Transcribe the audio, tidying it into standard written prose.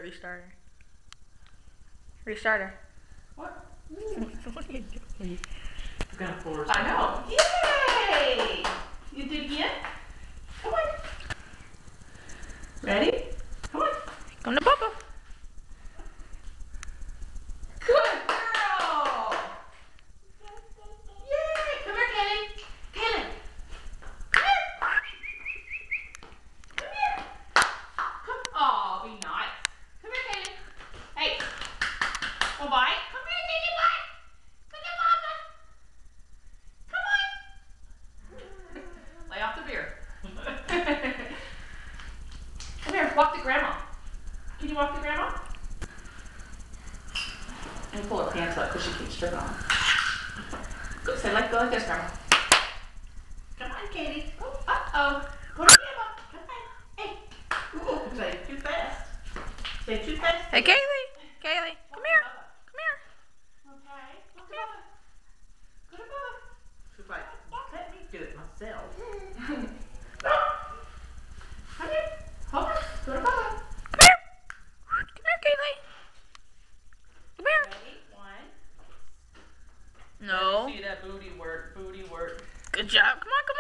restart her. Restart her. What? What are you doing? I'm gonna force. I know. Yay! You did again? Come on. Ready? Come on. Come to Papa. Good girl! Yay! Come here, Kaylin. Kaylin. Come here. Come here. Come. Oh, be nice. Come here, Kaylin. Hey. Oh, bite. Come here, Kaylin. Bite. Look at Papa. Come on. Lay off the beer. Come here. Walk to Grandma. Can you walk to Grandma? And pull her pants up because she keeps stripping on. Go, say, go like this, Grandma. Come on, Katie. Oh, uh-oh. Go to Grandma. Come on. Hey. Ooh, say too fast. Say too fast. Hey, Kaylee. Kaylee, come here. Come here. Okay. Go to Bubba. Go to Bubba. She's like, let me do it myself. Come here. Hold on. Go to Bubba. Come here. Come here, Kaylee. Come here. Ready? One. No. See that booty work. Booty work. Good job. Come on, come